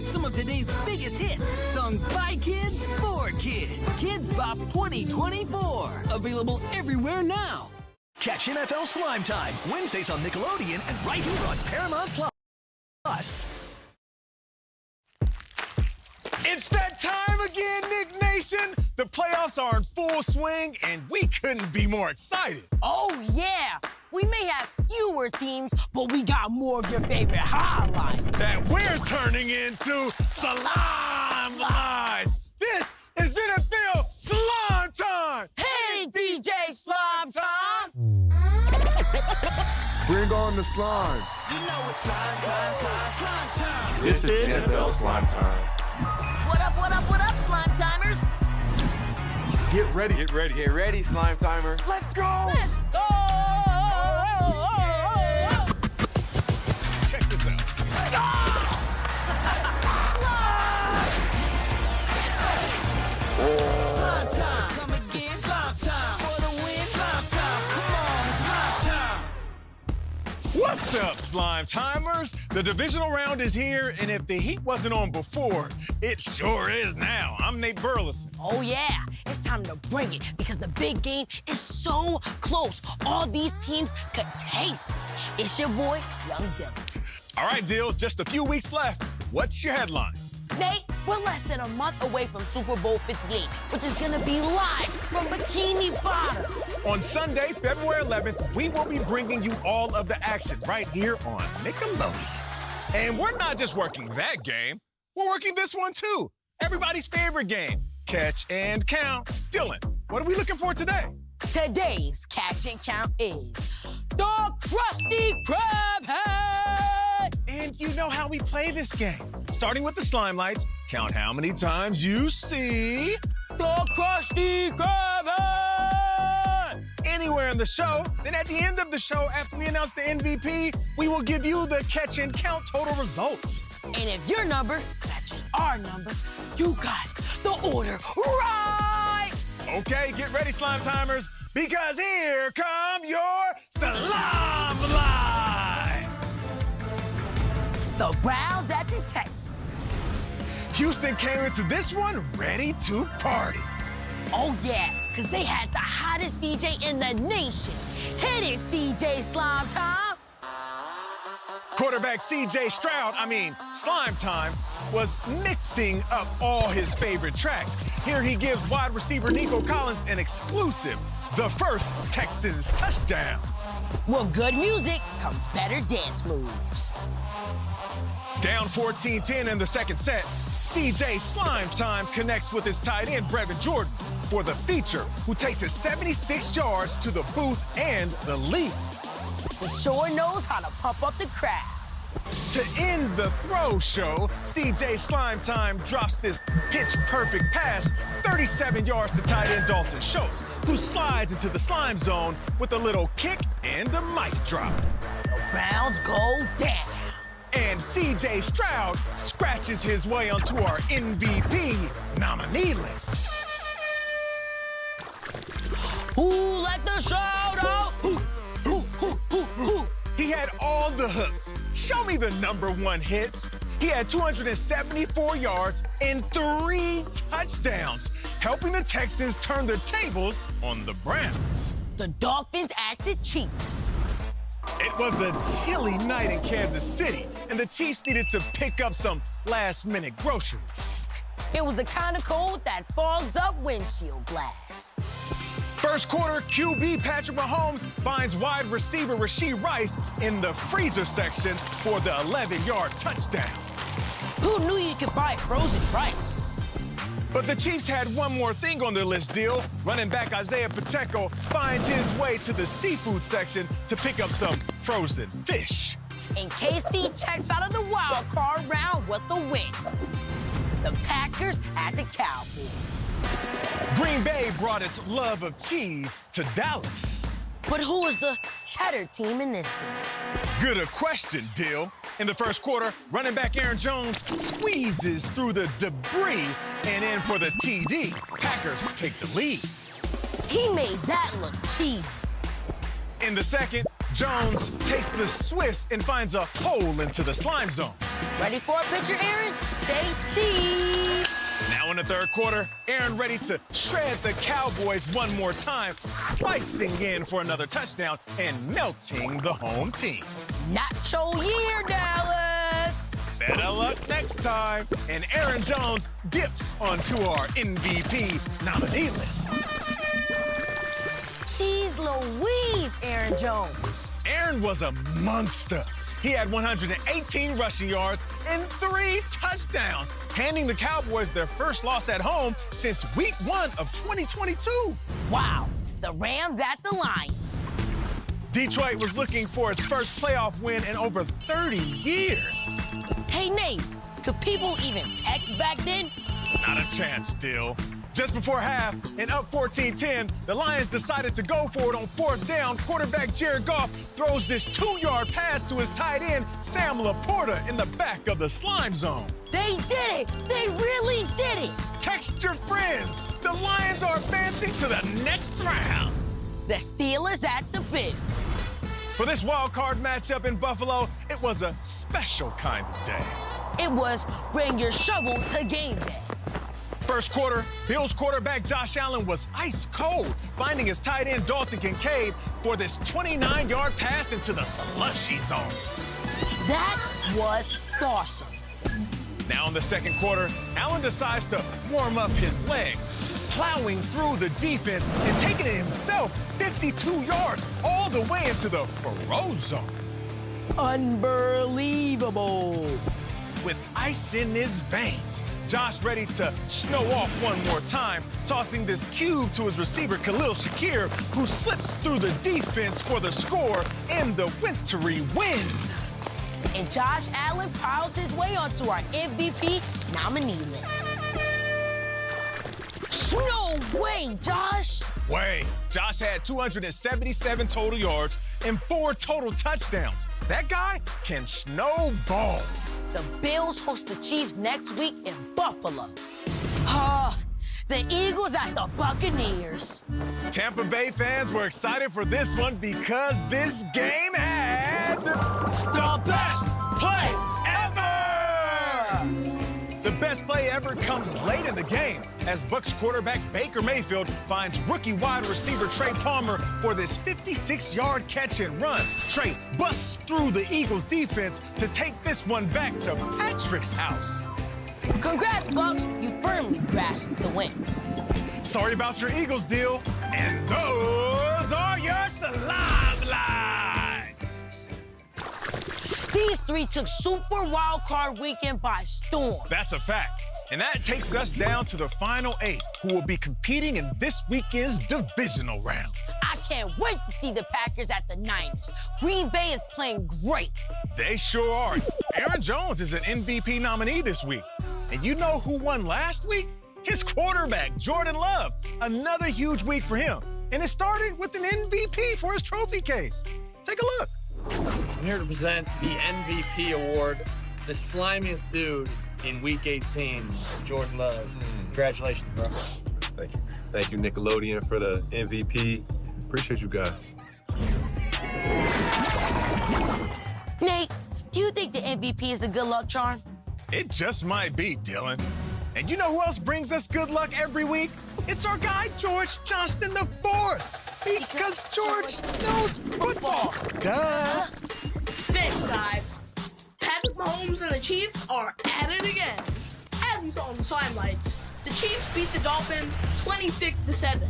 some of today's biggest hits, sung by kids for kids. Kidz Bop 2024. Available everywhere now. Catch NFL Slime Time, Wednesdays on Nickelodeon and right here on Paramount Plus. It's that time again, Nick Nation. The playoffs are in full swing, and we couldn't be more excited. Oh, yeah. We may have fewer teams, but we got more of your favorite highlights. That we're turning into Slime Lies. This is NFL Slime Time. Hey, DJ Slime Time. Bring on the slime. You know it's slime time, slime time. This is NFL Slime Time. What up, Slime Timers? Get ready. Get ready, Slime Timers. Let's go. Let's go. Check this out. Slime time. Come again. Slime time. For the win. Slime time. Come on, slime time. What's up, Slime Timers? The divisional round is here, and if the heat wasn't on before, it sure is now. I'm Nate Burleson. Oh, yeah. It's time to bring it because the big game is so close. All these teams could taste it. It's your boy, Young Dylan. All right, Dill, just a few weeks left. What's your headline? Nate, we're less than a month away from Super Bowl 58, which is going to be live from Bikini Bottom. On Sunday, February 11th, we will be bringing you all of the action right here on Nickelodeon. And we're not just working that game, we're working this one too. Everybody's favorite game, Catch and Count. Dylan, what are we looking for today? Today's Catch and Count is the Krusty Krab Hat. And you know how we play this game. Starting with the slime lights, count how many times you see The Krusty Krab Hat. anywhere in the show. Then at the end of the show, after we announce the MVP, we will give you the Catch and Count total results. And if your number matches our number, you got the order right. Okay, get ready, Slime Timers, because here come your Slime Lies. The Browns at the Texans. Houston came into this one ready to party. Oh, yeah, because they had the hottest DJ in the nation. Hit it, CJ Slime Time. Quarterback Slime Time, was mixing up all his favorite tracks. Here he gives wide receiver Nico Collins an exclusive, the first Texans touchdown. With good music comes better dance moves. Down 14-10 in the second set, CJ Slime Time connects with his tight end, Brevin Jordan, for the feature, who takes it 76 yards to the booth and the lead. He sure knows how to pump up the crowd. To end the throw show, CJ Slime Time drops this pitch-perfect pass 37 yards to tight end Dalton Schultz, who slides into the slime zone with a little kick and a mic drop. The Browns go down. And CJ Stroud scratches his way onto our MVP nominee list. Who let the shout out? He had all the hooks. Show me the #1 hits. He had 274 yards and 3 touchdowns, helping the Texans turn the tables on the Browns. The Dolphins at the Chiefs. It was a chilly night in Kansas City, and the Chiefs needed to pick up some last-minute groceries. It was the kind of cold that fogs up windshield glass. First quarter, QB Patrick Mahomes finds wide receiver Rashee Rice in the freezer section for the 11-yard touchdown. Who knew you could buy frozen rice? But the Chiefs had one more thing on their list, Deal. Running back Isaiah Pacheco finds his way to the seafood section to pick up some frozen fish. And KC checks out of the wild card round with the win. The Packers at the Cowboys. Green Bay brought its love of cheese to Dallas. But who was the cheddar team in this game? Good a question, Dill. In the first quarter, running back Aaron Jones squeezes through the debris and in for the TD. Packers take the lead. He made that look cheesy. In the second, Jones takes the Swiss and finds a hole into the slime zone. Ready for a picture, Aaron? Say cheese. Now in the third quarter, Aaron ready to shred the Cowboys one more time, slicing in for another touchdown and melting the home team. Nacho year, Dallas. Better luck next time. And Aaron Jones dips onto our MVP nominee list. Jeez Louise, Aaron Jones. Aaron was a monster. He had 118 rushing yards and 3 touchdowns, handing the Cowboys their first loss at home since week 1 of 2022. Wow, the Rams at the Lions. Detroit was looking for its first playoff win in over 30 years. Hey, Nate, could people even text back then? Not a chance, Dill. Just before half, and up 14-10, the Lions decided to go for it on 4th down. Quarterback Jared Goff throws this 2-yard pass to his tight end, Sam Laporta, in the back of the slime zone. They did it! They really did it! Text your friends. The Lions are advancing to the next round. The Steelers at the Bills. For this wild card matchup in Buffalo, it was a special kind of day. It was bring your shovel to game day. First quarter, Bills quarterback Josh Allen was ice cold, finding his tight end Dalton Kincaid for this 29-yard pass into the slushy zone. That was awesome. Now in the second quarter, Allen decides to warm up his legs, plowing through the defense and taking it himself 52 yards all the way into the Faro zone. Unbelievable. With ice in his veins, Josh ready to snow off one more time, tossing this cube to his receiver Khalil Shakir, who slips through the defense for the score and the wintry win. And Josh Allen piles his way onto our MVP nominee list. No way, Josh! Way. Josh had 277 total yards and 4 total touchdowns. That guy can snowball. The Bills host the Chiefs next week in Buffalo. The Eagles at the Buccaneers. Tampa Bay fans were excited for this one because this game had the best play ever! The best play ever comes late in the game as Bucs quarterback Baker Mayfield finds rookie wide receiver Trey Palmer for this 56-yard catch and run. Trey busts through the Eagles defense to take this one back to Patrick's house. Congrats, Bucks. You firmly grasped the win. Sorry about your Eagles deal. And those are your salami lines. These three took Super Wild Card Weekend by storm. That's a fact. And that takes us down to the final 8, who will be competing in this weekend's divisional round. I can't wait to see the Packers at the Niners. Green Bay is playing great. They sure are. Aaron Jones is an MVP nominee this week. And you know who won last week? His quarterback, Jordan Love. Another huge week for him. And it started with an MVP for his trophy case. Take a look. I'm here to present the MVP award, the slimiest dude in Week 18, Jordan Love. Congratulations, bro. Thank you. Thank you, Nickelodeon, for the MVP. Appreciate you guys. Nate, do you think the MVP is a good luck charm? It just might be, Dylan. And you know who else brings us good luck every week? It's our guy, George Johnston IV. Because George knows football. Duh. Thanks, guys. Patrick Mahomes and the Chiefs are at it again. As we saw on the slime lights, the Chiefs beat the Dolphins 26-7.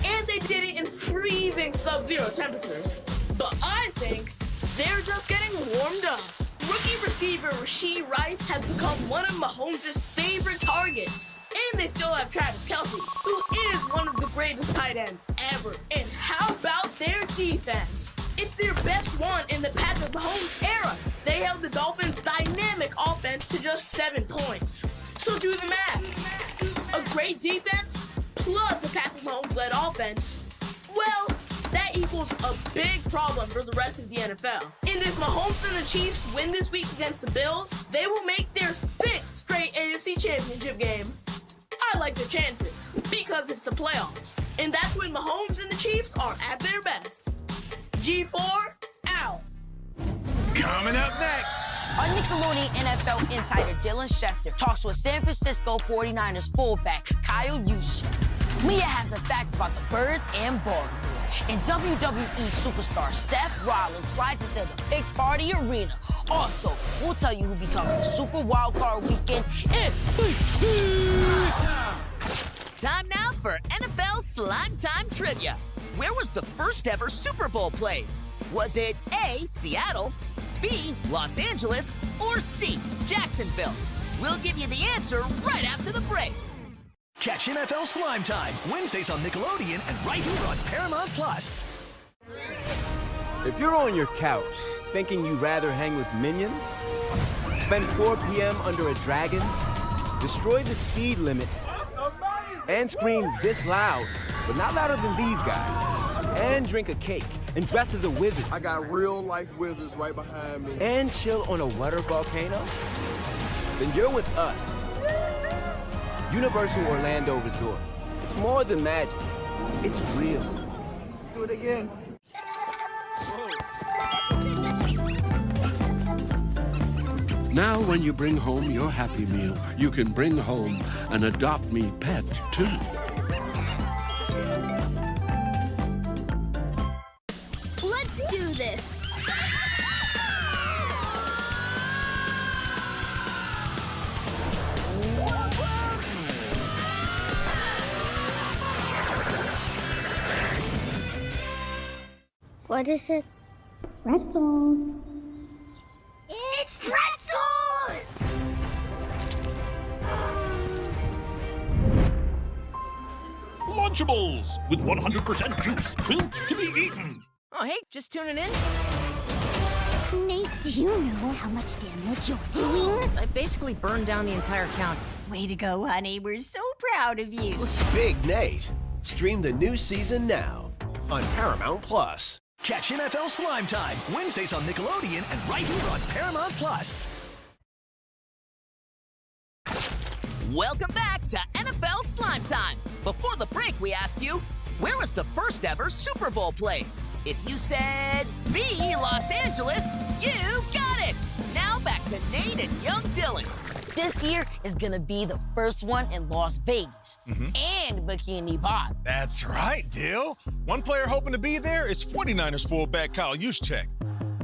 And they did it in freezing sub-zero temperatures. But I think they're just getting warmed up. Rookie receiver Rashee Rice has become one of Mahomes' favorite targets. And they still have Travis Kelce, who is one of the greatest tight ends ever. And how about their defense? It's their best one in the Patrick Mahomes era. They held the Dolphins' dynamic offense to just 7 points. So do the math. A great defense plus a Patrick Mahomes-led offense, well, that equals a big problem for the rest of the NFL. And if Mahomes and the Chiefs win this week against the Bills, they will make their 6th straight AFC Championship game. I like their chances because it's the playoffs. And that's when Mahomes and the Chiefs are at their best. G4, out. Coming up next, Our Nickelodeon NFL insider Dylan Schefter talks with San Francisco 49ers fullback Kyle Juszczyk. Mia has a fact about the Birds and Baltimore. And WWE superstar Seth Rollins flies into the Big Party Arena. Also, we'll tell you who becomes the Super Wildcard Weekend MVP. Time now for NFL Slime Time Trivia. Where was the first ever Super Bowl played? Was it A, Seattle, B, Los Angeles, or C, Jacksonville? We'll give you the answer right after the break. Catch NFL Slime Time, Wednesdays on Nickelodeon and right here on Paramount Plus. If you're on your couch thinking you'd rather hang with minions, spend 4 p.m. under a dragon, destroy the speed limit, and scream this loud, but not louder than these guys, and drink a cake and dress as a wizard, I got real-life wizards right behind me. and chill on a water volcano, then you're with us. Universal Orlando Resort. It's more than magic. It's real. Let's do it again. Now when you bring home your Happy Meal, you can bring home an Adopt Me pet, too. Let's do this. What is it? Pretzels. It's pretzels! Lunchables with 100% juice filled to be eaten. Oh, hey, just tuning in? Nate, do you know how much damage you're doing? I basically burned down the entire town. Way to go, honey. We're so proud of you. Big Nate. Stream the new season now on Paramount Plus. Catch NFL Slime Time, Wednesdays on Nickelodeon and right here on Paramount Plus. Welcome back to NFL Slime Time. Before the break, we asked you, where was the first ever Super Bowl played? If you said B, Los Angeles, you got it. Now back to Nate and young Dylan. This year is gonna be the first one in Las Vegas and Bikini Bottom. That's right, Dill. One player hoping to be there is 49ers fullback Kyle Juszczyk.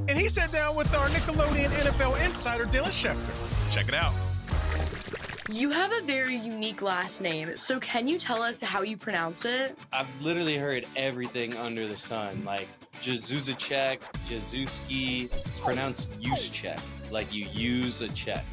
And he sat down with our Nickelodeon NFL insider Dylan Schefter. Check it out. You have a very unique last name, so can you tell us how you pronounce it? I've literally heard everything under the sun, like Jezusacek, Jezuski. It's pronounced Juszczyk, like you use a check.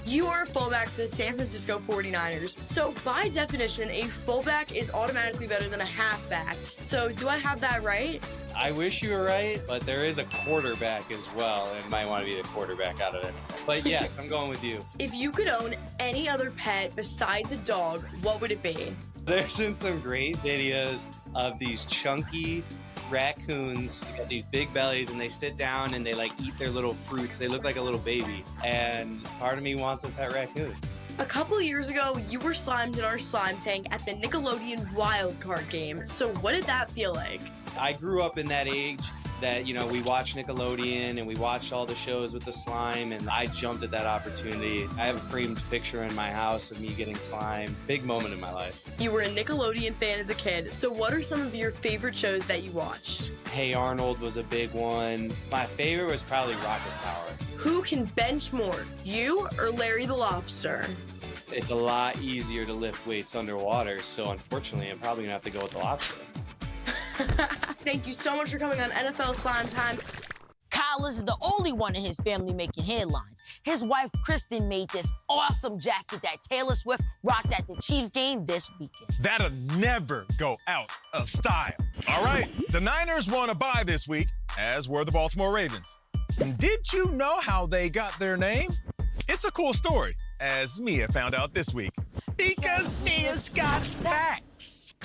You are a fullback for the San Francisco 49ers. So by definition, a fullback is automatically better than a halfback. So do I have that right? I wish you were right, but there is a quarterback as well, and might want to be the quarterback out of it. But yes, I'm going with you. If you could own any other pet besides a dog, what would it be? There's been some great videos of these chunky raccoons. They got these big bellies and they sit down and they like eat their little fruits. They look like a little baby. And part of me wants a pet raccoon. A couple years ago, you were slimed in our slime tank at the Nickelodeon Wild Card game. So what did that feel like? I grew up in that age that, you know, we watched Nickelodeon and we watched all the shows with the slime, and I jumped at that opportunity. I have a framed picture in my house of me getting slime. Big moment in my life. You were a Nickelodeon fan as a kid, so what are some of your favorite shows that you watched? Hey Arnold was a big one. My favorite was probably Rocket Power. Who can bench more, you or Larry the Lobster? It's a lot easier to lift weights underwater, so unfortunately I'm probably gonna have to go with the lobster. Thank you so much for coming on NFL Slime Time. Kyle isn't the only one in his family making headlines. His wife, Kristen, made this awesome jacket that Taylor Swift rocked at the Chiefs game this weekend. That'll never go out of style. All right, the Niners won a bye this week, as were the Baltimore Ravens. And did you know how they got their name? It's a cool story, as Mia found out this week. Because Mia's got facts.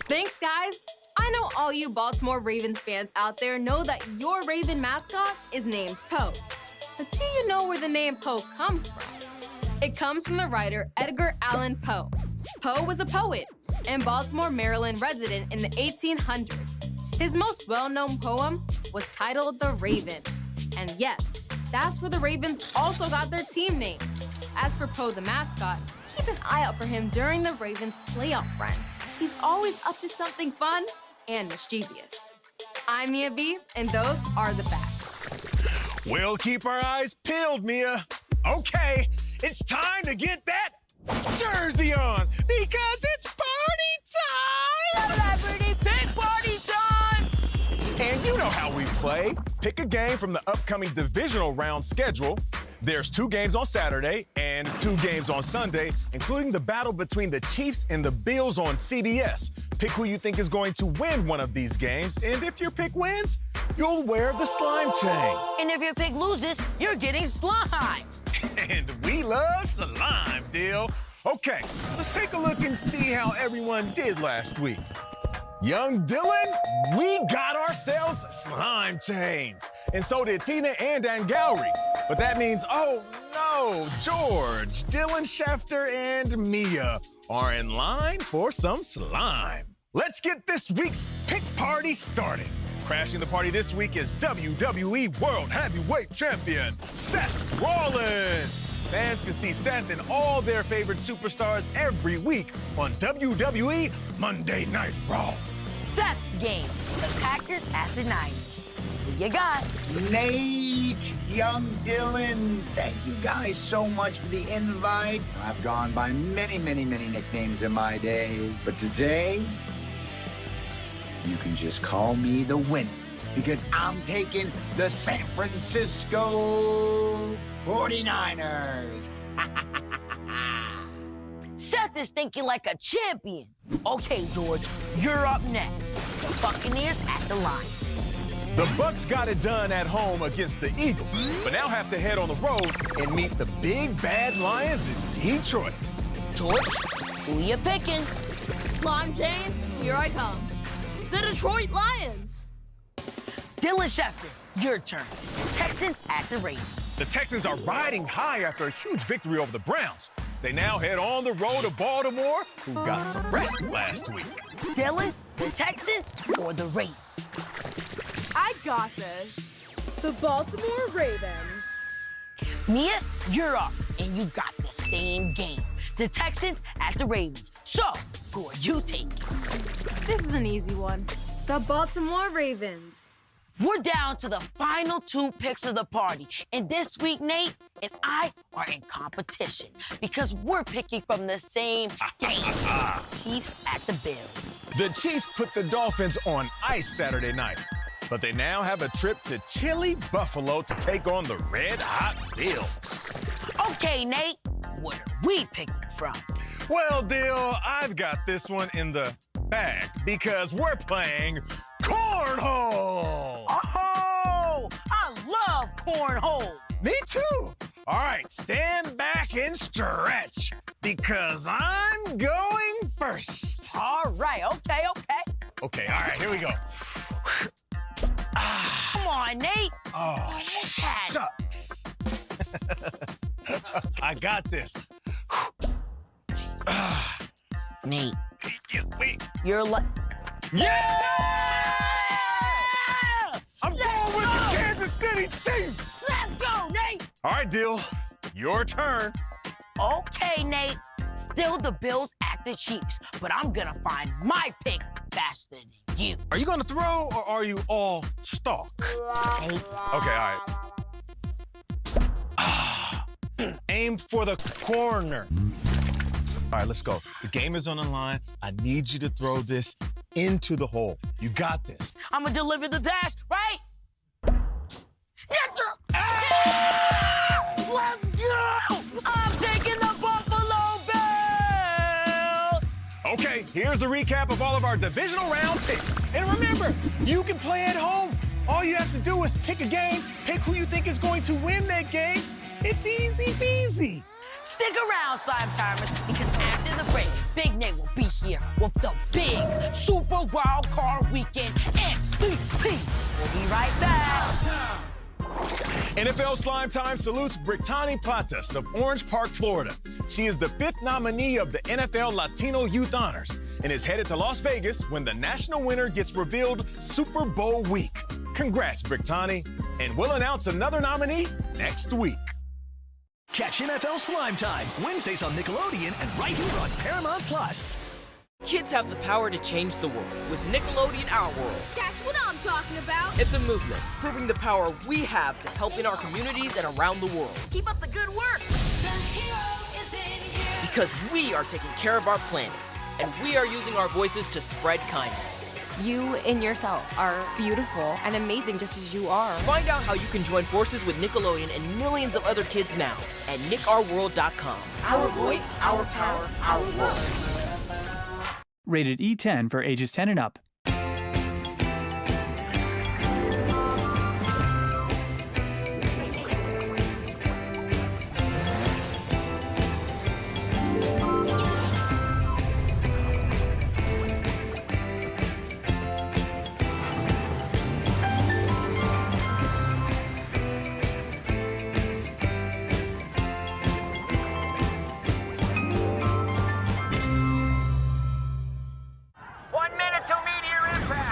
Thanks, guys. I know all you Baltimore Ravens fans out there know that your Raven mascot is named Poe. But do you know where the name Poe comes from? It comes from the writer Edgar Allan Poe. Poe was a poet and Baltimore, Maryland resident in the 1800s. His most well-known poem was titled The Raven. And yes, That's where the Ravens also got their team name. As for Poe the mascot, keep an eye out for him during the Ravens playoff run. He's always up to something fun and mischievous. I'm Mia V, and those are the facts. We'll keep our eyes peeled, Mia. Okay, it's time to get that jersey on because it's party time! Celebrity pick party time! And you know how we play. Pick a game from the upcoming divisional round schedule. There's 2 games on Saturday and 2 games on Sunday, including the battle between the Chiefs and the Bills on CBS. Pick who you think is going to win one of these games, and if your pick wins, you'll wear the slime chain. And if your pick loses, you're getting slime. And we love slime, Dill. Okay, let's take a look and see how everyone did last week. Young Dylan, we got ourselves slime chains. And so did Tina and Gallery. But that means, oh no, George, Dylan Schefter, and Mia are in line for some slime. Let's get this week's pick party started. Crashing the party this week is WWE World Heavyweight Champion, Seth Rollins. Fans can see Seth and all their favorite superstars every week on WWE Monday Night Raw. Seth's game, the Packers at the Niners. Who you got? Nate, Young Dylan, thank you guys so much for the invite. I've gone by many, many, many nicknames in my day, but today, you can just call me the winner because I'm taking the San Francisco 49ers. Seth is thinking like a champion. Okay, George, you're up next. The Buccaneers at the Lions. The Bucs got it done at home against the Eagles, but now have to head on the road and meet the big bad Lions in Detroit. George, who you picking? Slime chain, here I come. The Detroit Lions. Dylan Schefter, your turn. Texans at the Ravens. The Texans are riding high after a huge victory over the Browns. They now head on the road to Baltimore, who got some rest last week. Dylan, the Texans or the Ravens? I got this. The Baltimore Ravens. Mia, you're up, and you got the same game. The Texans at the Ravens. So, who are you taking? This is an easy one. The Baltimore Ravens. We're down to the final 2 picks of the party. And this week, Nate and I are in competition because we're picking from the same game. Chiefs at the Bills. The Chiefs put the Dolphins on ice Saturday night, but they now have a trip to chilly Buffalo to take on the red-hot Bills. Okay, Nate, what are we picking from? Well, Dill, I've got this one in the bag because we're playing cornhole. Oh, I love cornhole. Me too. All right, stand back and stretch because I'm going first. All right, okay. Okay, all right, here we go. Come on, Nate. Oh, shucks. I got this. Nate. Wait. You're like... Yeah! I'm going with the Kansas City Chiefs. Let's go, Nate. All right, Dill. Your turn. Okay, Nate. Still the Bills at the Chiefs, but I'm gonna find my pick faster than you. Are you gonna throw or are you all stalk? Nate. Okay, all right. Aim for the corner. All right, let's go. The game is on the line. I need you to throw this into the hole. You got this. I'm gonna deliver the dash, right? Let's go! I'm taking the Buffalo Bills! Okay, here's the recap of all of our divisional round picks. And remember, you can play at home. All you have to do is pick a game, pick who you think is going to win that game. It's easy peasy. Stick around, Slime Timers, because after the break, Big Nate will be here with the big Super Wild Card Weekend MVP. We'll be right back. NFL Slime Time salutes Brittany Patas of Orange Park, Florida. She is the 5th nominee of the NFL Latino Youth Honors and is headed to Las Vegas when the national winner gets revealed Super Bowl week. Congrats, Brittany. And we'll announce another nominee next week. Catch NFL Slime Time, Wednesdays on Nickelodeon and right here on Paramount Plus. Kids have the power to change the world with Nickelodeon Our World. That's what I'm talking about. It's a movement proving the power we have to help in our communities and around the world. Keep up the good work. Because we are taking care of our planet, and we are using our voices to spread kindness. You and yourself are beautiful and amazing just as you are. Find out how you can join forces with Nickelodeon and millions of other kids now at nickourworld.com. Our voice, our power, our world. Rated E10 for ages 10 and up.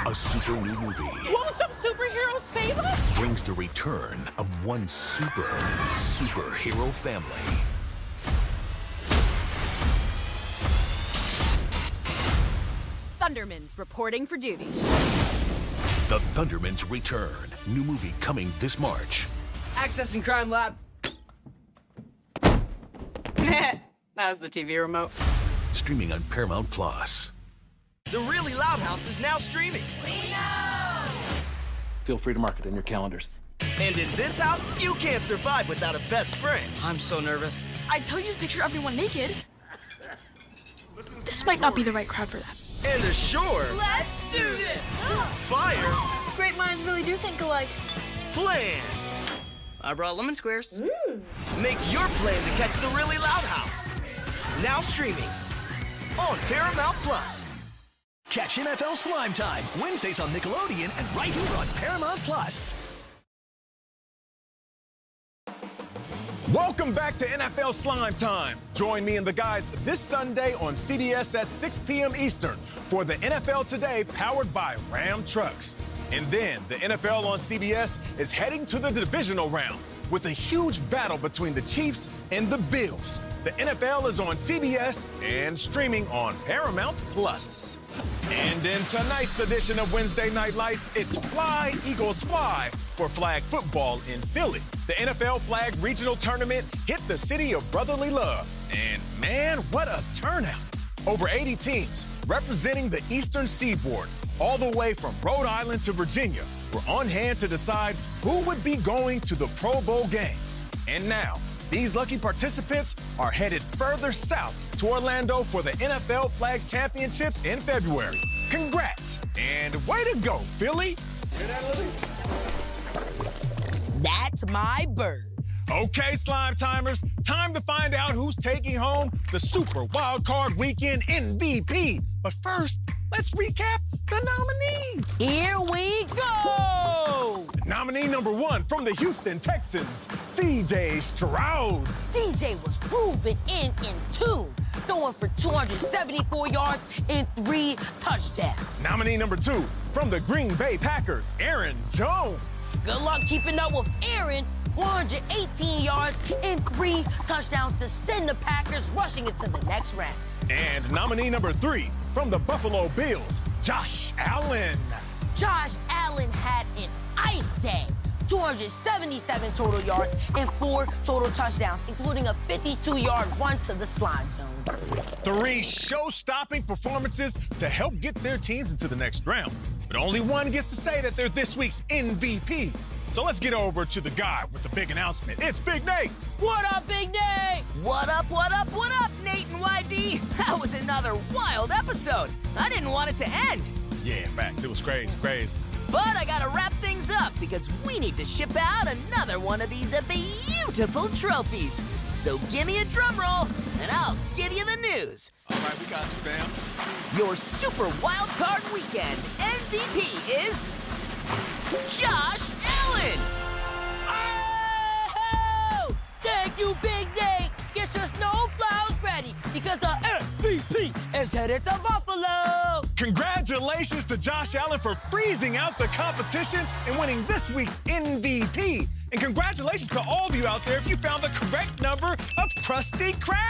A super new movie Won't some superheroes save us? brings the return of one superhero family. Thundermans reporting for duty. The Thundermans return. New movie coming this March. Accessing Crime Lab. That was the TV remote. Streaming on Paramount Plus. The Really Loud House is now streaming. Feel free to mark it in your calendars. And in this house, you can't survive without a best friend. I'm so nervous. I tell you to picture everyone naked. This might not be the right crowd for that. And ashore. Let's do this! Fire. Great minds really do think alike. Plan. I brought lemon squares. Make your plan to catch the Really Loud House. Now streaming on Paramount Plus. Catch NFL Slime Time, Wednesdays on Nickelodeon and right here on Paramount Plus. Welcome back to NFL Slime Time. Join me and the guys this Sunday on CBS at 6 p.m. Eastern for the NFL Today powered by Ram Trucks. And then the NFL on CBS is heading to the divisional round with a huge battle between the Chiefs and the Bills. The NFL is on CBS and streaming on Paramount Plus. And in tonight's edition of Wednesday Night Lights, it's Fly, Eagles Fly for flag football in Philly. The NFL Flag Regional Tournament hit the city of brotherly love. And man, what a turnout. Over 80 teams representing the Eastern Seaboard, all the way from Rhode Island to Virginia, were on hand to decide who would be going to the Pro Bowl games. And now, these lucky participants are headed further south to Orlando for the NFL Flag Championships in February. Congrats, and way to go, Philly! That's my bird. Okay, Slime Timers, time to find out who's taking home the Super Wild Card Weekend MVP. But first, let's recap the nominees. Here we go! Nominee number 1 from the Houston Texans, C.J. Stroud. CJ was grooving in tune, throwing for 274 yards and 3 touchdowns. Nominee number 2 from the Green Bay Packers, Aaron Jones. Good luck keeping up with Aaron. 118 yards and 3 touchdowns to send the Packers rushing into the next round. And nominee number 3 from the Buffalo Bills, Josh Allen. Josh Allen had an ice day. 277 total yards and 4 total touchdowns, including a 52-yard run to the slime zone. 3 show-stopping performances to help get their teams into the next round. But only one gets to say that they're this week's MVP. So let's get over to the guy with the big announcement. It's Big Nate. What up, Big Nate? What up, Nate and YD? That was another wild episode. I didn't want it to end. Yeah, facts. It was crazy. But I gotta wrap things up because we need to ship out another one of these beautiful trophies. So give me a drum roll and I'll give you the news. All right, we got you, fam. Your Super Wild Card Weekend MVP is Josh Allen. Oh! Thank you, Big Nate. Get your snowplows ready because the MVP is headed to Buffalo. Congratulations to Josh Allen for freezing out the competition and winning this week's MVP. And congratulations to all of you out there if you found the correct number of Krusty Krab.